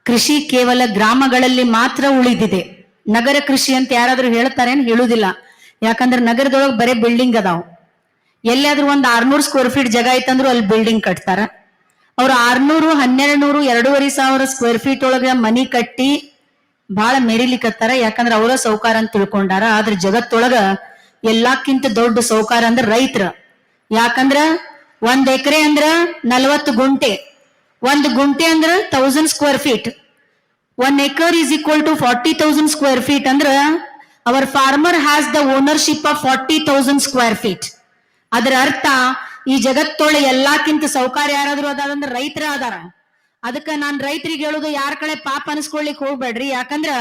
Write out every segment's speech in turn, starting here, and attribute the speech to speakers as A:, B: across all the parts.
A: ಕೃಷಿ ಕೇವಲ ಗ್ರಾಮಗಳಲ್ಲಿ ಮಾತ್ರ ಉಳಿದಿದೆ. ನಗರ ಕೃಷಿ ಅಂತ ಯಾರಾದ್ರೂ ಹೇಳ್ತಾರೇನು? ಹೇಳುದಿಲ್ಲ. ಯಾಕಂದ್ರೆ ನಗರದೊಳಗೆ ಬರೀ ಬಿಲ್ಡಿಂಗ್ ಅದಾವ. ಎಲ್ಲಾದ್ರೂ ಒಂದ್ 600 ಸ್ಕ್ವೇರ್ ಫೀಟ್ ಜಾಗ ಐತಂದ್ರು ಅಲ್ಲಿ ಬಿಲ್ಡಿಂಗ್ ಕಟ್ತಾರ. ಅವ್ರು 600, 1200, 2500 ಸ್ಕ್ವೇರ್ ಫೀಟ್ ಒಳಗ ಮನಿ ಕಟ್ಟಿ ಬಹಳ ಮೆರಿಲಿಕತ್ತಾರ. ಯಾಕಂದ್ರ ಅವರ ಸೌಕಾರ ಅಂತ ತಿಳ್ಕೊಂಡಾರ. ಆದ್ರೆ ಜಗತ್ತೊಳಗ ಎಲ್ಲಕ್ಕಿಂತ ದೊಡ್ಡ ಸೌಕಾರ ಅಂದ್ರ ರೈತರ. ಯಾಕಂದ್ರ 1 ಎಕರೆ ಅಂದ್ರ 40 ಗುಂಟೆ, 1 ಗುಂಟೆ ಅಂದ್ರ 1000 square feet. 1 acre is equal to 40,000 square feet. Andra, our farmer has the ownership of 40,000 square feet. ಅದರ ಅರ್ಥ ಈ ಜಗತ್ತೊಳೆ ಎಲ್ಲಕ್ಕಿಂತ ಸೌಕರ್ಯ ಯಾರಾದ್ರೂ ಅದಾರಂದ್ರೆ ರೈತರ ಅದಾರ. ಅದಕ್ಕ ನಾನ್ ರೈತರಿಗೆ ಹೇಳುದು, ಯಾರ ಕಡೆ ಪಾಪ ಅನ್ಸ್ಕೊಳ್ಲಿಕ್ಕೆ ಹೋಗ್ಬೇಡ್ರಿ. ಯಾಕಂದ್ರ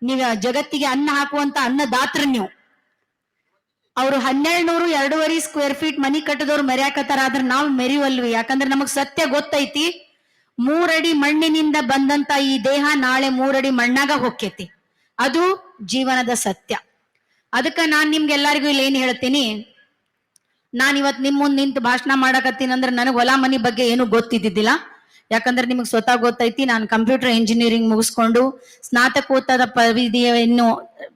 A: ನೀವ್ ಜಗತ್ತಿಗೆ ಅನ್ನ ಹಾಕುವಂತ ಅನ್ನದಾತ್ರ ನೀವು. ಅವ್ರು 1200, 2.5 ಸ್ಕ್ವೇರ್ ಫೀಟ್ ಮನಿ ಕಟ್ಟದವ್ರು ಮೆರ್ಯಾಕತ್ತಾರ. ಆದ್ರ ನಾವು ಮೆರಿವಲ್ವಿ. ಯಾಕಂದ್ರೆ ನಮಗ್ ಸತ್ಯ ಗೊತ್ತೈತಿ, 3 ಅಡಿ ಮಣ್ಣಿನಿಂದ ಬಂದಂತ ಈ ದೇಹ ನಾಳೆ 3 ಅಡಿ ಮಣ್ಣಾಗ ಹೊಕ್ಕೇತಿ. ಅದು ಜೀವನದ ಸತ್ಯ. ಅದಕ್ಕ ನಾನ್ ನಿಮ್ಗೆಲ್ಲರಿಗೂ ಇಲ್ಲಿ ಏನ್ ಹೇಳ್ತೀನಿ, ನಾನ್ ಇವತ್ ನಿಮ್ ಮುಂದ್ ನಿಂತು ಭಾಷಣ ಮಾಡಕತ್ತೀನಿ ಅಂದ್ರೆ ನನಗ್ ಹೊಲ ಮನಿ ಬಗ್ಗೆ ಏನು ಗೊತ್ತಿದ್ದಿದ್ದಿಲ್ಲ. ಯಾಕಂದ್ರೆ ನಿಮಗ್ ಸ್ವತಃ ಗೊತ್ತೈತಿ, ನಾನು ಕಂಪ್ಯೂಟರ್ ಇಂಜಿನಿಯರಿಂಗ್ ಮುಗಿಸ್ಕೊಂಡು ಸ್ನಾತಕೋತ್ತರ ಪದವಿಯನ್ನು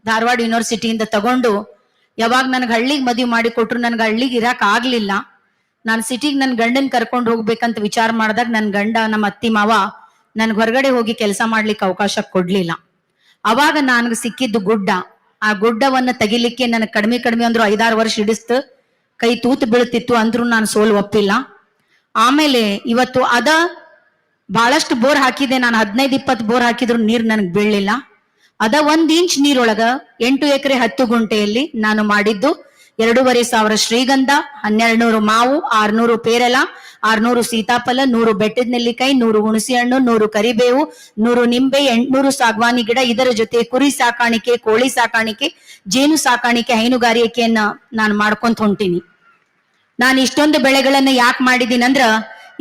A: ಧಾರವಾಡ ಯೂನಿವರ್ಸಿಟಿಯಿಂದ ತಗೊಂಡು, ಯಾವಾಗ ನನ್ಗೆ ಹಳ್ಳಿಗೆ ಮದುವೆ ಮಾಡಿ ಕೊಟ್ರು ನನ್ಗೆ ಹಳ್ಳಿಗೆ ಇರಾಕ್ ಆಗ್ಲಿಲ್ಲ. ನಾನು ಸಿಟಿಗೆ ನನ್ ಗಂಡನ್ ಕರ್ಕೊಂಡು ಹೋಗ್ಬೇಕಂತ ವಿಚಾರ ಮಾಡಿದಾಗ ನನ್ ಗಂಡ, ನಮ್ಮ ಅತ್ತಿ ಮಾವ ನನ್ಗೆ ಹೊರಗಡೆ ಹೋಗಿ ಕೆಲಸ ಮಾಡ್ಲಿಕ್ಕೆ ಅವಕಾಶ ಕೊಡ್ಲಿಲ್ಲ. ಅವಾಗ ನನ್ಗೆ ಸಿಕ್ಕಿದ್ದು ಗುಡ್ಡ. ಆ ಗುಡ್ಡವನ್ನ ತೆಗಿಲಿಕ್ಕೆ ನನಗೆ ಕಡಿಮೆ ಅಂದ್ರು 5-6 ವರ್ಷ ಹಿಡಿಸ್ತು. ಕೈ ತೂತು ಬೀಳ್ತಿತ್ತು. ಅಂದ್ರೂ ನಾನು ಸೋಲು ಒಪ್ಪಿಲ್ಲ. ಆಮೇಲೆ ಇವತ್ತು ಅದ ಬಹಳಷ್ಟು ಬೋರ್ ಹಾಕಿದೆ ನಾನು. 15-20 ಬೋರ್ ಹಾಕಿದ್ರು ನೀರ್ ನನಗೆ ಬೀಳಲಿಲ್ಲ. ಅದ 1 ಇಂಚ್ ನೀರೊಳಗ 8 ಎಕರೆ 10 ಗುಂಟೆಯಲ್ಲಿ ನಾನು ಮಾಡಿದ್ದು 2500 ಶ್ರೀಗಂಧ, 1200 ಮಾವು, 600 ಪೇರಲ, 600 ಸೀತಾಫಲ, 100 ಬೆಟ್ಟದ ನೆಲ್ಲಿಕಾಯಿ, 100 ಹುಣಸೆ ಹಣ್ಣು, 100 ಕರಿಬೇವು, 100 ನಿಂಬೆ, 800 ಸಾಗವಾನಿ ಗಿಡ. ಇದರ ಜೊತೆ ಕುರಿ ಸಾಕಾಣಿಕೆ, ಕೋಳಿ ಸಾಕಾಣಿಕೆ, ಜೇನು ಸಾಕಾಣಿಕೆ, ಹೈನುಗಾರಿಕೆಯನ್ನ ನಾನು ಮಾಡ್ಕೊಂತ ಹೊಂಟೀನಿ. ನಾನು ಇಷ್ಟೊಂದು ಬೆಳೆಗಳನ್ನ ಯಾಕೆ ಮಾಡಿದೀನಿ ಅಂದ್ರ,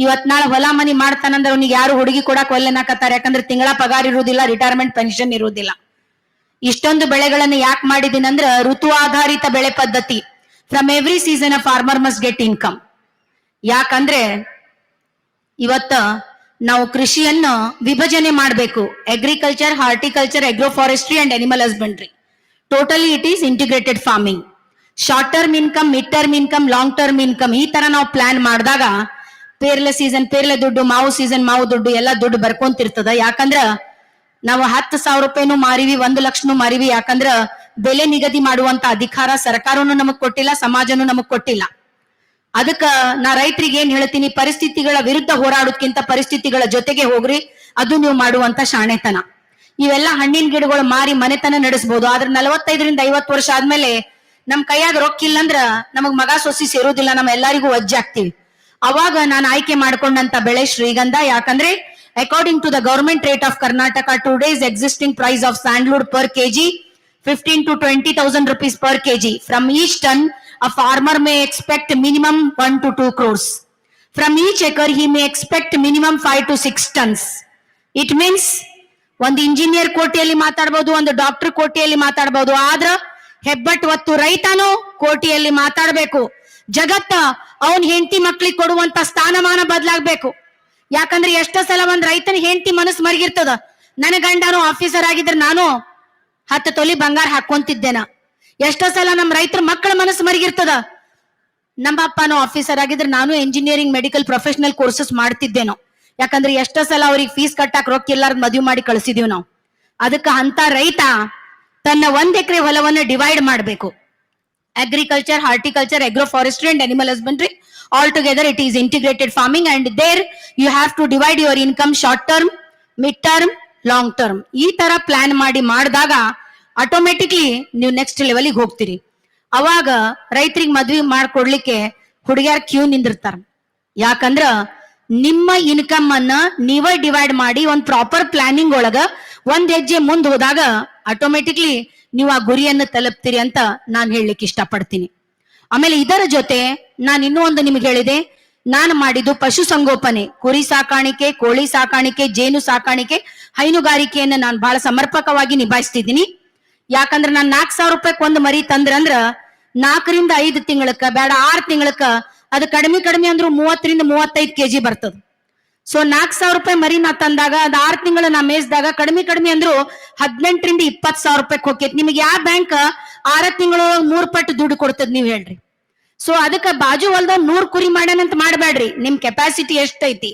A: ಇವತ್ ನಾಳೆ ಹೊಲ ಮನಿ ಮಾಡ್ತಾನಂದ್ರ ಅವ್ನಿಗೆ ಯಾರು ಹುಡುಗಿ ಕೊಡಕ್ ಒಲ್ಲೆನಾಕತ್ತಾರ. ಯಾಕಂದ್ರೆ ತಿಂಗಳ ಪಗಾರ ಇರುವುದಿಲ್ಲ, ರಿಟೈರ್ಮೆಂಟ್ ಪೆನ್ಷನ್ ಇರುವುದಿಲ್ಲ. ಇಷ್ಟೊಂದು ಬೆಳೆಗಳನ್ನ ಯಾಕೆ ಮಾಡಿದೀನಿ ಅಂದ್ರ, ಋತು ಆಧಾರಿತ ಬೆಳೆ ಪದ್ಧತಿ. From every season a farmer must get income. ಯಾಕಂದ್ರೆ ಇವತ್ತ ನಾವು ಕೃಷಿಯನ್ನ ವಿಭಜನೆ ಮಾಡಬೇಕು. Agriculture, horticulture, agro forestry and animal husbandry. Totally it is integrated farming. Short term income, mid term income, long term income, ಈ ತರ ನಾವು ಪ್ಲಾನ್ ಮಾಡಿದಾಗ ಪೇರ್ಲೆ ಸೀಸನ್ ಪೇರ್ಲೆ ದುಡ್ಡು, ಮಾವು ಸೀಸನ್ ಮಾವು ದುಡ್ಡು ಎಲ್ಲ ದುಡ್ಡು ಬರ್ಕೊಂತಿರ್ತದ. ಯಾಕಂದ್ರ ನಾವು 10,000 ರೂಪಾಯಿನೂ ಮಾರಿವಿ, 1 ಲಕ್ಷನೂ ಮಾರಿವಿ. ಯಾಕಂದ್ರ ಬೆಲೆ ನಿಗದಿ ಮಾಡುವಂತ ಅಧಿಕಾರ ಸರ್ಕಾರನು ನಮಗ್ ಕೊಟ್ಟಿಲ್ಲ, ಸಮಾಜನು ನಮಗ್ ಕೊಟ್ಟಿಲ್ಲ. ಅದಕ್ಕ ನಾ ರೈತರಿಗೆ ಏನ್ ಹೇಳ್ತೀನಿ, ಪರಿಸ್ಥಿತಿಗಳ ವಿರುದ್ಧ ಹೋರಾಡೋದ್ಕಿಂತ ಪರಿಸ್ಥಿತಿಗಳ ಜೊತೆಗೆ ಹೋಗ್ರಿ. ಅದು ನೀವು ಮಾಡುವಂತ ಶಾಣೆತನ. ಇವೆಲ್ಲ ಹಣ್ಣಿನ ಗಿಡಗಳು ಮಾರಿ ಮನೆತನ ನಡೆಸಬಹುದು. ಆದ್ರೆ 45ರಿಂದ 50 ವರ್ಷ ಆದ್ಮೇಲೆ ನಮ್ ಕೈಯಾಗ ರೊಕ್ಕ ಇಲ್ಲ ಅಂದ್ರ ನಮಗ್ ಮಗ ಸೊಸಿ ಸೇರೋದಿಲ್ಲ, ನಮ್ಮ ಎಲ್ಲರಿಗೂ ವಜ್ಜೆ ಆಗ್ತೀವಿ. ಅವಾಗ ನಾನು ಆಯ್ಕೆ ಮಾಡ್ಕೊಂಡಂತ ಬೆಳೆ ಶ್ರೀಗಂಧ. ಯಾಕಂದ್ರೆ according to the government rate of Karnataka, today's existing price of sandalwood per KG 15,000 to 20,000 rupees per kg. From each ton, a farmer may expect minimum 1 to 2 crores. From each acre, he may expect minimum 5 to 6 tons. It means ಒಂದು engineer ಕೋಟಿಯಲ್ಲಿ ಮಾತಾಡಬಹುದು, ಒಂದು doctor ಕೋಟಿಯಲ್ಲಿ ಮಾತಾಡಬಹುದು. ಆದ್ರ ಹೆಬ್ಬಟ್ ಹೊತ್ತು ರೈತನು ಕೋಟಿಯಲ್ಲಿ ಮಾತಾಡಬೇಕು. ಜಗತ್ತ ಅವನ್ ಹೆಂಡತಿ ಮಕ್ಳಿಗೆ ಕೊಡುವಂತ ಸ್ಥಾನಮಾನ ಬದಲಾಗಬೇಕು. ಯಾಕಂದ್ರೆ ಎಷ್ಟೋ ಸಲ ಒಂದ್ ರೈತನ ಹೆಂಡತಿ ಮನಸ್ಸು ಮರಗಿರ್ತದ. ನನ್ನ ಗಂಡನು ಆಫೀಸರ್ ಆಗಿದ್ರೆ ನಾನು 10 ತೊಲಿ ಬಂಗಾರ ಹಾಕೊಂತಿದ್ದೇನ. ಎಷ್ಟೋ ಸಲ ನಮ್ ರೈತರ ಮಕ್ಕಳ ಮನಸ್ಸು ಮರಗಿರ್ತದ. ನಮ್ಮ ಅಪ್ಪನೂ ಆಫೀಸರ್ ಆಗಿದ್ರೆ ನಾನು ಎಂಜಿನಿಯರಿಂಗ್, ಮೆಡಿಕಲ್, ಪ್ರೊಫೆಷನಲ್ ಕೋರ್ಸಸ್ ಮಾಡ್ತಿದ್ದೇನೋ. ಯಾಕಂದ್ರೆ ಎಷ್ಟೋ ಸಲ ಅವ್ರಿಗೆ ಫೀಸ್ ಕಟ್ಟಾಕ್ ರೊಕ್ಕ ಎಲ್ಲಾರ್ದು ಮದುವೆ ಮಾಡಿ ಕಳಿಸಿದೀವಿ ನಾವು. ಅದಕ್ಕ ಅಂತ ರೈತ ತನ್ನ 1 ಎಕರೆ ಹೊಲವನ್ನ ಡಿವೈಡ್ ಮಾಡಬೇಕು. Agriculture, horticulture, agro forestry and animal husbandry. All together it is integrated farming, and there you have to divide your income short term, mid term, long term. ಈ ತರ ಪ್ಲಾನ್ ಮಾಡಿದಾಗ ಆಟೋಮೆಟಿಕ್ಲಿ ನೀವು ನೆಕ್ಸ್ಟ್ ಲೆವೆಲ್ಗೆ ಹೋಗ್ತೀರಿ. ಅವಾಗ ರೈತರಿಗೆ ಮದ್ವೆ ಮಾಡ್ಕೊಡ್ಲಿಕ್ಕೆ ಹುಡುಗಿಯರ್ ಕ್ಯೂ ನಿಂದಿರ್ತಾರ. ಯಾಕಂದ್ರ ನಿಮ್ಮ ಇನ್ಕಮ್ ಅನ್ನ ನೀವೇ ಡಿವೈಡ್ ಮಾಡಿ ಒಂದ್ ಪ್ರಾಪರ್ ಪ್ಲಾನಿಂಗ್ ಒಳಗ 1 ಹೆಜ್ಜೆ ಮುಂದೆ ಹೋದಾಗ ಆಟೋಮೆಟಿಕ್ಲಿ ನೀವು ಆ ಗುರಿಯನ್ನು ತಲುಪ್ತೀರಿ ಅಂತ ನಾನು ಹೇಳಲಿಕ್ಕೆ ಇಷ್ಟಪಡ್ತೀನಿ. ಆಮೇಲೆ ಇದರ ಜೊತೆ ನಾನು ಇನ್ನೂ ಒಂದು ನಿಮ್ಗೆ ಹೇಳಿದೆ, ನಾನು ಮಾಡಿದ್ದು ಪಶು ಸಂಗೋಪನೆ, ಕುರಿ ಸಾಕಾಣಿಕೆ, ಕೋಳಿ ಸಾಕಾಣಿಕೆ, ಜೇನು ಸಾಕಾಣಿಕೆ, ಹೈನುಗಾರಿಕೆಯನ್ನ ನಾನು ಬಹಳ ಸಮರ್ಪಕವಾಗಿ ನಿಭಾಯಿಸ್ತಿದ್ದೀನಿ. ಯಾಕಂದ್ರೆ ನಾನು 4,000 ರೂಪಾಯಿಗೆ ಒಂದು ಮರಿ ತಂದ್ರಂದ್ರ 4 ರಿಂದ 5 ತಿಂಗಳಕ್ಕ, ಬೇಡ 6 ತಿಂಗಳಕ್ಕ ಅದು ಕಡಿಮೆ ಅಂದ್ರೂ 30 ರಿಂದ 35 ಕೆಜಿ ಬರ್ತದ. ಸೊ 4,000 ರೂಪಾಯಿ ಮರಿ ನಾ ತಂದಾಗ ಅದ್ 6 ತಿಂಗಳು ನಾ ಮೇಯಿಸಿದಾಗ ಕಡಿಮೆ ಅಂದ್ರು 18,000 20,000 ರೂಪಾಯಿ ಹೋಗ್ತೈತಿ. ನಿಮ್ಗೆ ಯಾವ ಬ್ಯಾಂಕ್ 6 ತಿಂಗಳು 3 ಪಟ್ಟು ದುಡ್ಡು ಕೊಡ್ತದ ನೀವ್ ಹೇಳ್ರಿ. ಸೊ ಅದಕ್ಕ ಬಾಜು ಹೊಲ್ದ 100 ಕುರಿ ಮಾಡ್ಯಾನಂತ ಮಾಡ್ಬೇಡ್ರಿ. ನಿಮ್ ಕೆಪಾಸಿಟಿ ಎಷ್ಟೈತಿ?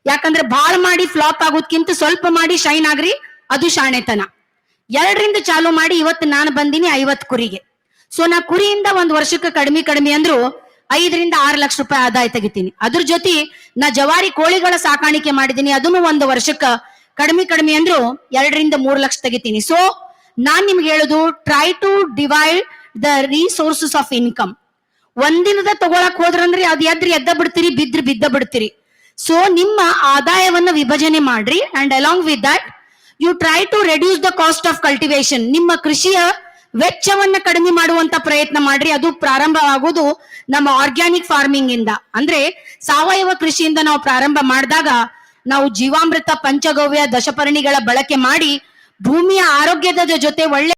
A: ಯಾಕಂದ್ರೆ ಬಾಳ್ ಮಾಡಿ ಫ್ಲಾಪ್ ಆಗೋದ್ಕಿಂತ ಸ್ವಲ್ಪ ಮಾಡಿ ಶೈನ್ ಆಗ್ರಿ, ಅದು ಶಾಣೆತನ. 2ರಿಂದ ಚಾಲು ಮಾಡಿ ಇವತ್ತು ನಾನು ಬಂದಿನಿ 50 ಕುರಿಗೆ. ಸೊ ನಾ ಕುರಿಯಿಂದ ಒಂದ್ ವರ್ಷಕ್ಕೆ ಕಡಿಮೆ ಅಂದ್ರು 5ರಿಂದ 6 ಲಕ್ಷ ರೂಪಾಯಿ ಆದಾಯ ತೆಗಿತೀನಿ. ಅದ್ರ ಜೊತೆ ನಾ ಜವಾರಿ ಕೋಳಿಗಳ ಸಾಕಾಣಿಕೆ ಮಾಡಿದೀನಿ, ಅದನ್ನು ಒಂದು ವರ್ಷಕ್ಕ ಕಡಿಮೆ ಅಂದ್ರು 2ರಿಂದ 3 ಲಕ್ಷ ತೆಗಿತೀನಿ. ಸೊ ನಾನ್ ನಿಮ್ಗೆ ಹೇಳುದು, try to divide the resources of income. ಒಂದಿನದ ತಗೊಳಕ್ ಹೋದ್ರಂದ್ರೆ ಅದ್ ಎದ್ದ ಬಿಡ್ತೀರಿ, ಬಿದ್ದ ಬಿಡ್ತೀರಿ. ಸೊ ನಿಮ್ಮ ಆದಾಯವನ್ನ ವಿಭಜನೆ ಮಾಡ್ರಿ. And along with that you try to reduce the cost of cultivation. ನಿಮ್ಮ ಕೃಷಿಯ ವೆಚ್ಚವನ್ನ ಕಡಿಮೆ ಮಾಡುವಂತ ಪ್ರಯತ್ನ ಮಾಡ್ರಿ. ಅದು ಪ್ರಾರಂಭವಾಗುವುದು ನಮ್ಮ ಆರ್ಗ್ಯಾನಿಕ್ ಫಾರ್ಮಿಂಗ್ ಇಂದ. ಅಂದ್ರೆ ಸಾವಯವ ಕೃಷಿಯಿಂದ ನಾವು ಪ್ರಾರಂಭ ಮಾಡಿದಾಗ ನಾವು ಜೀವಾಮೃತ, ಪಂಚಗವ್ಯ, ದಶಪರ್ಣಿಗಳ ಬಳಕೆ ಮಾಡಿ ಭೂಮಿಯ ಆರೋಗ್ಯದ ಜೊತೆ ಒಳ್ಳೆ